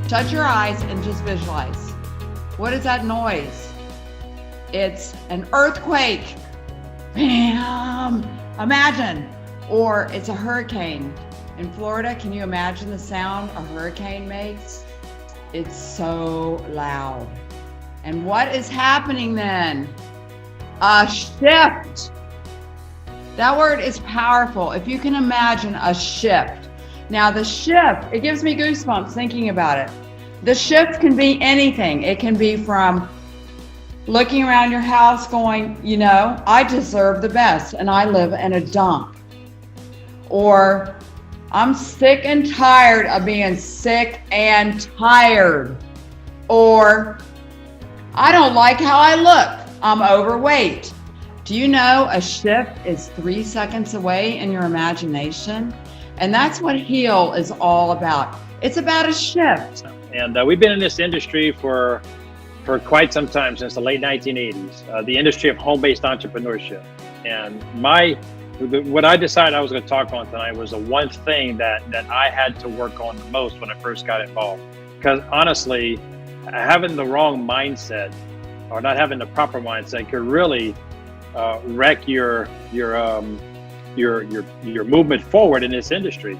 Shut your eyes and just visualize. What is that noise? It's an earthquake. Bam! Imagine. Or it's a hurricane. In Florida, can you imagine the sound a hurricane makes? It's so loud. And what is happening then? A shift. That word is powerful. If you can imagine a shift. Now the shift, it gives me goosebumps thinking about it. The shift can be anything. It can be from looking around your house going, you know, I deserve the best and I live in a dump. Or I'm sick and tired of being sick and tired. Or I don't like how I look. I'm overweight. Do you know a shift is 3 seconds away in your imagination? And that's what Heal is all about. It's about a shift. And we've been in this industry for quite some time, since the late 1980s, the industry of home-based entrepreneurship. And what I decided I was going to talk on tonight was the one thing that I had to work on the most when I first got involved. Because honestly, having the wrong mindset or not having the proper mindset could really wreck your movement forward in this industry.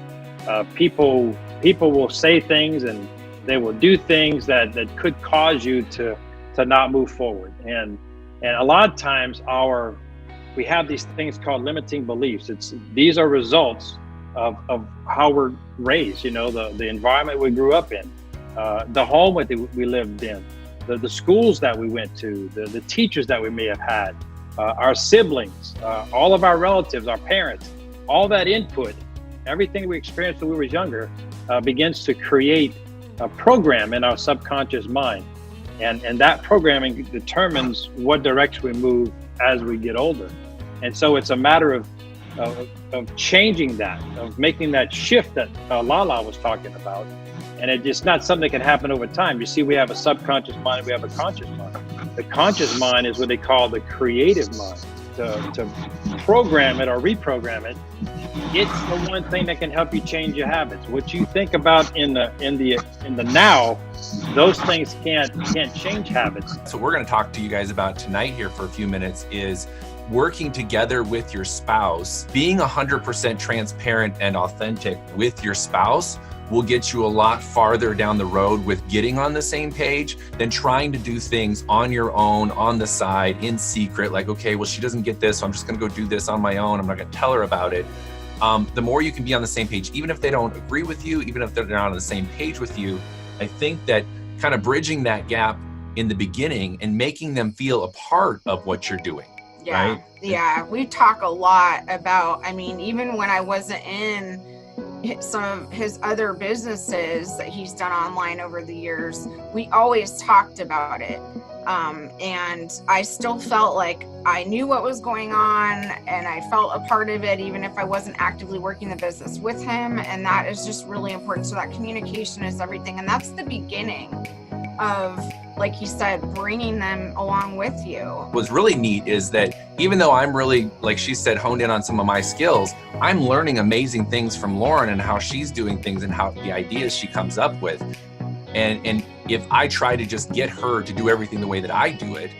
People will say things and they will do things that could cause you to not move forward. And a lot of times we have these things called limiting beliefs. These are results of how we're raised, you know, the environment we grew up in, the home that we lived in, the schools that we went to, the teachers that we may have had, our siblings, all of our relatives, our parents, all that input, everything we experienced when we were younger begins to create a program in our subconscious mind. And that programming determines what direction we move as we get older. And so it's a matter of changing that, of making that shift that Lala was talking about. And it's not something that can happen over time. You see, we have a subconscious mind, we have a conscious mind. The conscious mind is what they call the creative mind. To program it or reprogram it, it's the one thing that can help you change your habits. What you think about in the now, those things can't change habits. So we're going to talk to you guys about tonight here for a few minutes is working together with your spouse. Being 100% transparent and authentic with your spouse will get you a lot farther down the road with getting on the same page than trying to do things on your own, on the side, in secret, like, okay, well, she doesn't get this, so I'm just gonna go do this on my own. I'm not gonna tell her about it. The more you can be on the same page, even if they don't agree with you, even if they're not on the same page with you, I think that kind of bridging that gap in the beginning and making them feel a part of what you're doing. Yeah, right? Yeah, we talk a lot about, I mean, even when I wasn't in some of his other businesses that he's done online over the years, we always talked about it. And I still felt like I knew what was going on and I felt a part of it, even if I wasn't actively working the business with him. And that is just really important. So that communication is everything. And that's the beginning of, like he said, bringing them along with you. What's really neat is that even though I'm really, like she said, honed in on some of my skills, I'm learning amazing things from Lauren and how she's doing things and how the ideas she comes up with. And if I try to just get her to do everything the way that I do it,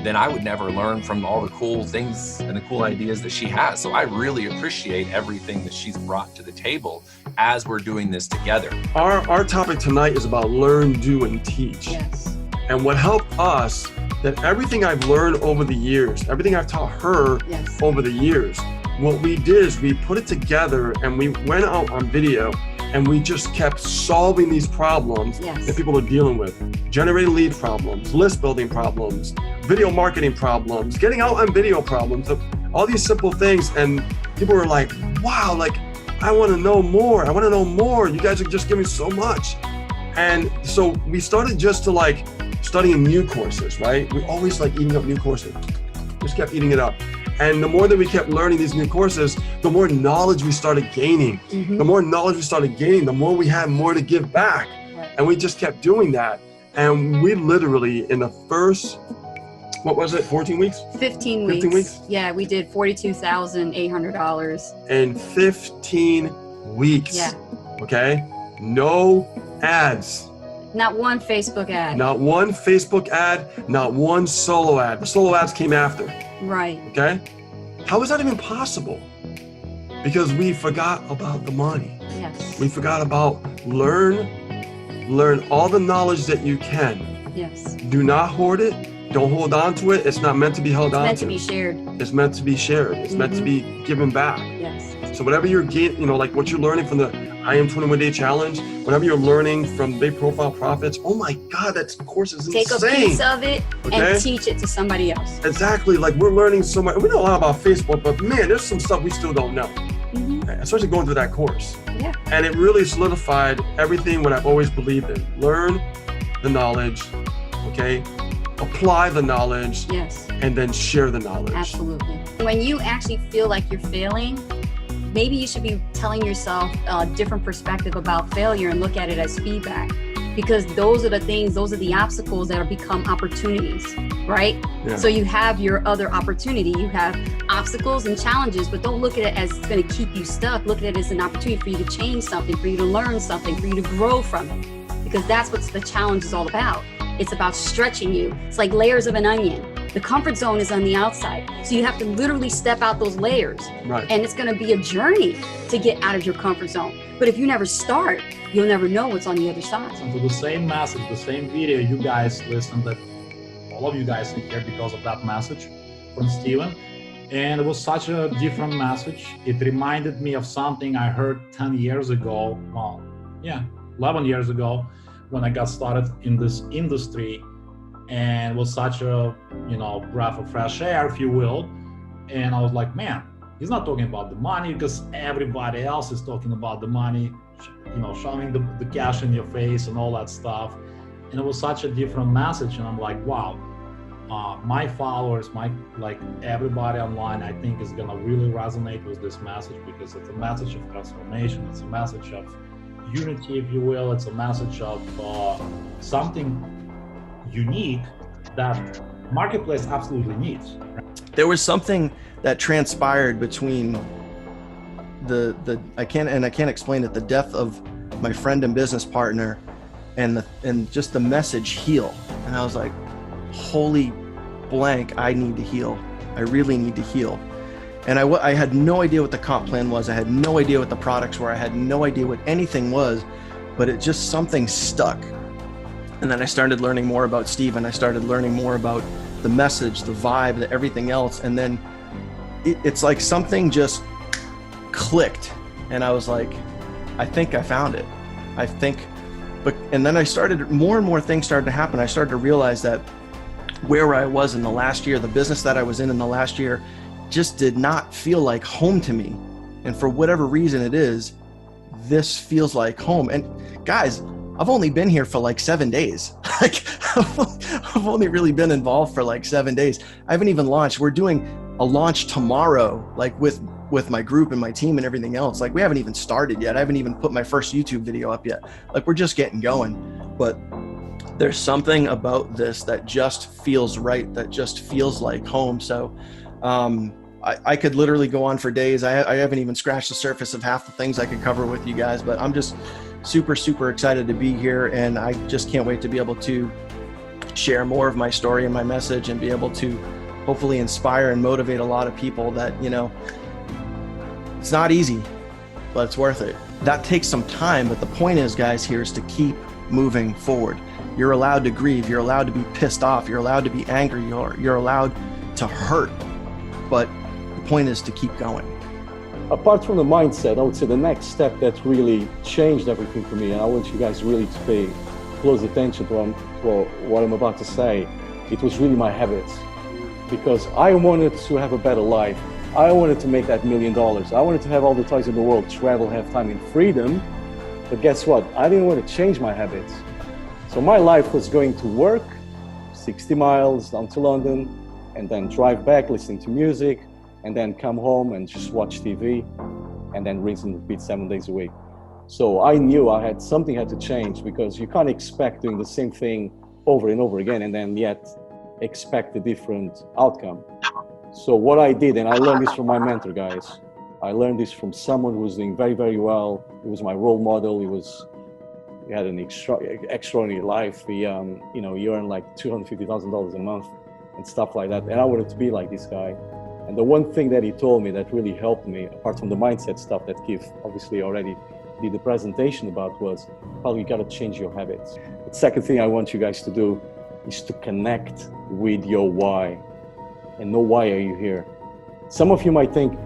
then I would never learn from all the cool things and the cool ideas that she has. So I really appreciate everything that she's brought to the table as we're doing this together. Our topic tonight is about learn, do, and teach. Yes. And what helped us, that everything I've learned over the years, everything I've taught her over the years, what we did is we put it together and we went out on video and we just kept solving these problems that people are dealing with. Generating lead problems, list building problems, video marketing problems, getting out on video problems, all these simple things. And people were like, wow, like, I wanna know more. I wanna know more. You guys are just giving so much. And so we started just to like studying new courses, right? We always like eating up new courses. Just kept eating it up. And the more that we kept learning these new courses, the more knowledge we started gaining. The more knowledge we started gaining, the more we had more to give back. And we just kept doing that. And we literally, in the first, what was it, 14 weeks? 15 weeks. Yeah, we did $42,800. In 15 weeks. Yeah. Okay? No ads. Not one Facebook ad. Not one Facebook ad, not one solo ad. The solo ads came after. Right. Okay? How is that even possible? Because we forgot about the money. Yes. We forgot about learn all the knowledge that you can. Yes. Do not hoard it. Don't hold on to it. It's not meant to be held on to. It's meant to be shared. It's meant to be shared. It's meant to be given back. Yes. So whatever you're getting, like what you're learning from the I Am 21 Day Challenge, whatever you're learning from Big Profile Profits, oh my God, that course is insane. Take a piece of it and teach it to somebody else. Exactly. Like we're learning so much. We know a lot about Facebook, but man, there's some stuff we still don't know. Especially going through that course. Yeah. And it really solidified everything what I've always believed in. Learn the knowledge, okay? Apply the knowledge. Yes. And then share the knowledge. Absolutely. When you actually feel like you're failing, maybe you should be telling yourself a different perspective about failure and look at it as feedback. Because those are the things, those are the obstacles that become opportunities, right? Yeah. So you have your other opportunity. You have obstacles and challenges, but don't look at it as it's going to keep you stuck. Look at it as an opportunity for you to change something, for you to learn something, for you to grow from it. Because that's what the challenge is all about. It's about stretching you. It's like layers of an onion. The comfort zone is on the outside. So you have to literally step out those layers. Right. And it's going to be a journey to get out of your comfort zone. But if you never start, you'll never know what's on the other side. And to the same message, the same video, you guys listened, that all of you guys in here because of that message from Steven. And it was such a different message. It reminded me of something I heard 10 years ago. Well, yeah, 11 years ago when I got started in this industry. And it was such a, breath of fresh air, if you will. And I was like, man, he's not talking about the money because everybody else is talking about the money, showing the cash in your face and all that stuff. And it was such a different message. And I'm like, wow, my followers, everybody online, I think is gonna really resonate with this message because it's a message of transformation. It's a message of unity, if you will. It's a message of something unique that marketplace absolutely needs. There was something that transpired between I can't explain it, the death of my friend and business partner and just the message heal. And I was like, holy blank, I need to heal. I really need to heal. And I had no idea what the comp plan was. I had no idea what the products were. I had no idea what anything was, but it just something stuck. And then I started learning more about Steve, and I started learning more about the message, the vibe, everything else. And then it's like something just clicked. And I was like, I think I found it. And then more and more things started to happen. I started to realize that where I was in the last year, the business that I was in the last year, just did not feel like home to me. And for whatever reason it is, this feels like home. And guys, I've only been here for like 7 days. I've only really been involved for like 7 days. I haven't even launched. We're doing a launch tomorrow, like with my group and my team and everything else. Like we haven't even started yet. I haven't even put my first YouTube video up yet. Like we're just getting going. But there's something about this that just feels right, that just feels like home. So I could literally go on for days. I haven't even scratched the surface of half the things I could cover with you guys, but I'm just super, super excited to be here. And I just can't wait to be able to share more of my story and my message and be able to hopefully inspire and motivate a lot of people that, it's not easy, but it's worth it. That takes some time, but the point is, guys, here is to keep moving forward. You're allowed to grieve. You're allowed to be pissed off. You're allowed to be angry. You're allowed to hurt, but the point is to keep going. Apart from the mindset, I would say the next step that really changed everything for me, and I want you guys really to pay close attention to what I'm about to say, it was really my habits. Because I wanted to have a better life. I wanted to make that $1 million. I wanted to have all the toys in the world, travel, have time and freedom. But guess what? I didn't want to change my habits. So my life was going to work, 60 miles down to London, and then drive back listening to music, and then come home and just watch TV, and then rinse and repeat 7 days a week. So I knew something had to change, because you can't expect doing the same thing over and over again and then yet expect a different outcome. So what I did, and I learned this from my mentor, guys. I learned this from someone who was doing very, very well. He was my role model. He was he had an extraordinary life. He, you know, he earned like $250,000 a month and stuff like that. And I wanted to be like this guy. And the one thing that he told me that really helped me, apart from the mindset stuff that Keith obviously already did the presentation about, was, well, you got to change your habits. The second thing I want you guys to do is to connect with your why and know why are you here. Some of you might think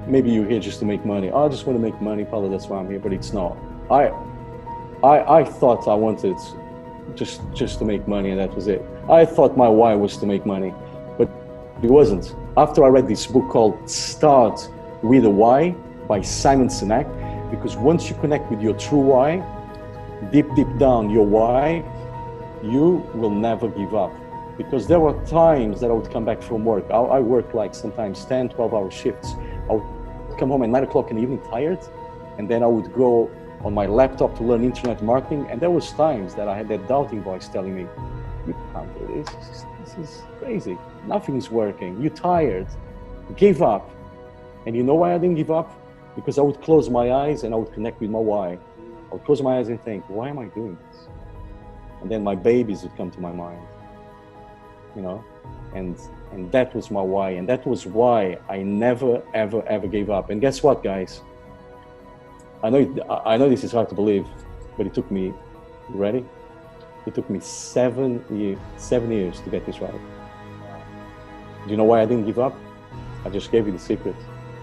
maybe you're here just to make money. Oh, I just want to make money, probably that's why I'm here, but it's not. I thought I wanted just to make money and that was it. I thought my why was to make money, but it wasn't. After I read this book called Start With a Why by Simon Sinek, because once you connect with your true why, deep down your why, you will never give up. Because there were times that I would come back from work. I worked like sometimes 10, 12-hour shifts. I would come home at 9 o'clock in the evening tired, and then I would go on my laptop to learn internet marketing. And there was times that I had that doubting voice telling me, you can't do this, this is crazy. Nothing's working, you're tired, give up. And you know why I didn't give up? Because I would close my eyes and I would connect with my why. I would close my eyes and think, why am I doing this? And then my babies would come to my mind, you know? And that was my why. And that was why I never, ever gave up. And guess what, guys? I know this is hard to believe, but it took me, you ready? It took me 7 years to get this right. Do you know why I didn't give up? I just gave you the secret.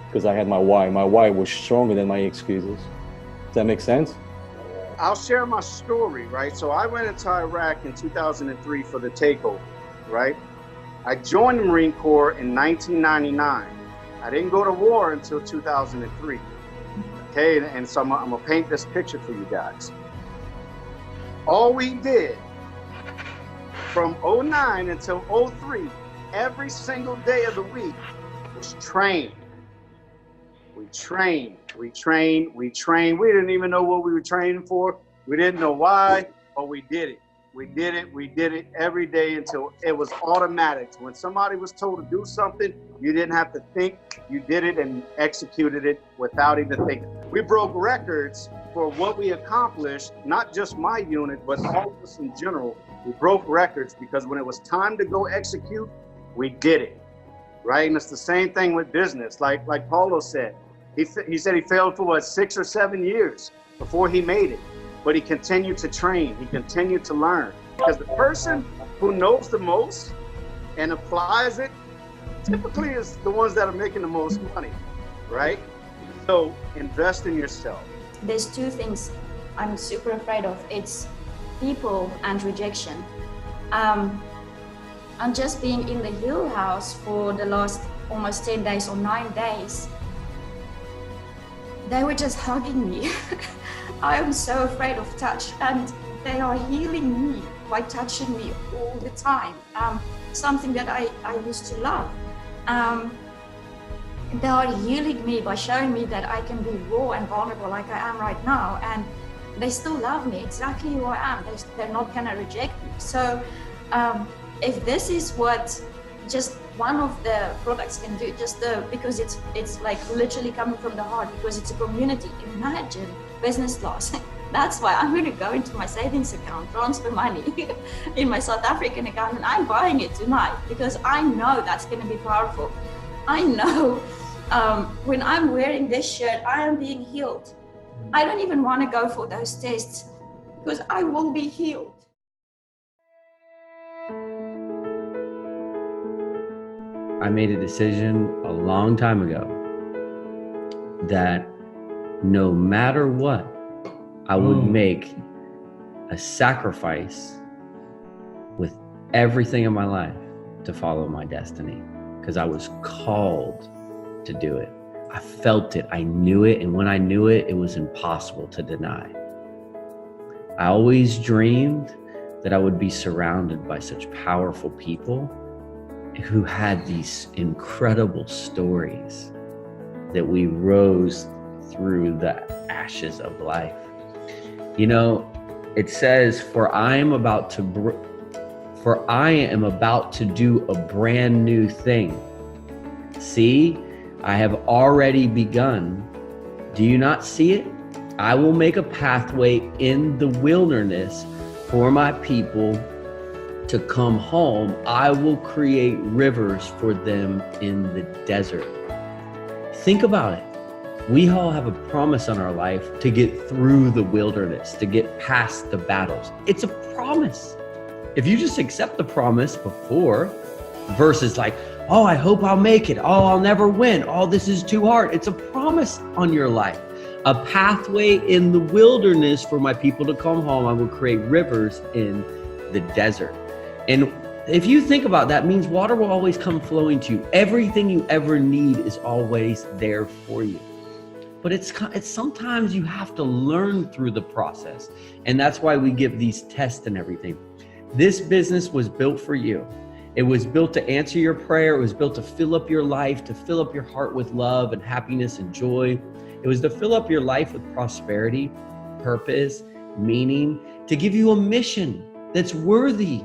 Because I had my why. My why was stronger than my excuses. Does that make sense? I'll share my story, right? So I went into Iraq in 2003 for the takeover, right? I joined the Marine Corps in 1999. I didn't go to war until 2003. Okay, and so I'm gonna paint this picture for you guys. All we did from 09 until 03, every single day of the week was train. We trained. We didn't even know what we were training for. We didn't know why, but we did it. We did it every day until it was automatic. When somebody was told to do something, you didn't have to think, you did it and executed it without even thinking. We broke records for what we accomplished, not just my unit, but all of us in general. We broke records because when it was time to go execute, we did it, right? And it's the same thing with business. Like Paulo said, he said he failed for what, 6 or 7 years before he made it. But he continued to train, he continued to learn. Because the person who knows the most and applies it typically is the ones that are making the most money, right? So invest in yourself. There's two things I'm super afraid of. It's people and rejection. I'm just being in the Hill House for the last almost 10 days or 9 days. They were just hugging me. I am so afraid of touch, and they are healing me by touching me all the time. Something that I used to love. They are healing me by showing me that I can be raw and vulnerable like I am right now, and they still love me exactly who I am. They're not gonna reject me. So if this is what just one of the products can do, because it's like literally coming from the heart, because it's a community. Imagine business class. That's why I'm going to go into my savings account, transfer money in my South African account, and I'm buying it tonight because I know that's going to be powerful. I know when I'm wearing this shirt, I am being healed. I don't even want to go for those tests because I will be healed. I made a decision a long time ago that no matter what, I would make a sacrifice with everything in my life to follow my destiny, because I was called to do it. I felt it, I knew it, and when I knew it, it was impossible to deny. I always dreamed that I would be surrounded by such powerful people who had these incredible stories that we rose through the ashes of life. You know, it says, for I am about to do a brand new thing. See, I have already begun. Do you not see it? I will make a pathway in the wilderness for my people to come home. I will create rivers for them in the desert. Think about it. We all have a promise on our life to get through the wilderness, to get past the battles. It's a promise. If you just accept the promise before versus like, oh, I hope I'll make it. Oh, I'll never win. Oh, this is too hard. It's a promise on your life. A pathway in the wilderness for my people to come home. I will create rivers in the desert. And if you think about that, means water will always come flowing to you. Everything you ever need is always there for you. But it's sometimes you have to learn through the process. And that's why we give these tests and everything. This business was built for you. It was built to answer your prayer. It was built to fill up your life, to fill up your heart with love and happiness and joy. It was to fill up your life with prosperity, purpose, meaning, to give you a mission that's worthy.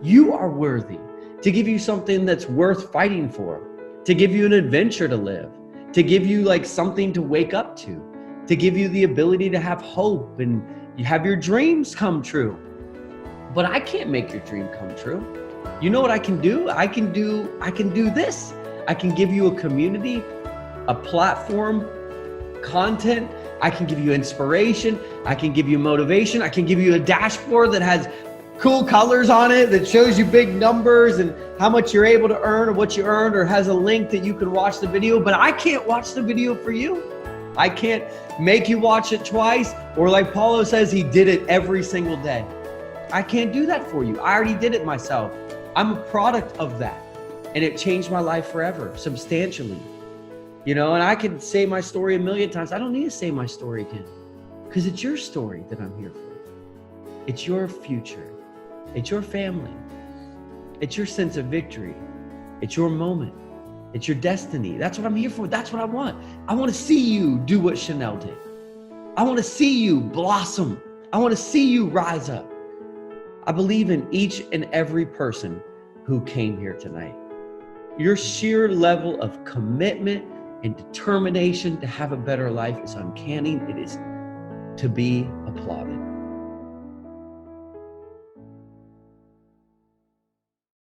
You are worthy. To give you something that's worth fighting for, to give you an adventure to live, to give you like something to wake up to give you the ability to have hope and you have your dreams come true. But I can't make your dream come true. You know what I can do? I can do this. I can give you a community, a platform, content. I can give you inspiration. I can give you motivation. I can give you a dashboard that has cool colors on it that shows you big numbers and how much you're able to earn or what you earned, or has a link that you can watch the video. But I can't watch the video for you. I can't make you watch it twice, or like Paulo says, he did it every single day. I can't do that for you. I already did it myself. I'm a product of that, and it changed my life forever, substantially. You know, and I can say my story a million times. I don't need to say my story again, because it's your story that I'm here for. It's your future. It's your family. It's your sense of victory. It's your moment. It's your destiny. That's what I'm here for. That's what I want. I want to see you do what Chanel did. I want to see you blossom. I want to see you rise up. I believe in each and every person who came here tonight. Your sheer level of commitment and determination to have a better life is uncanny. It is to be applauded.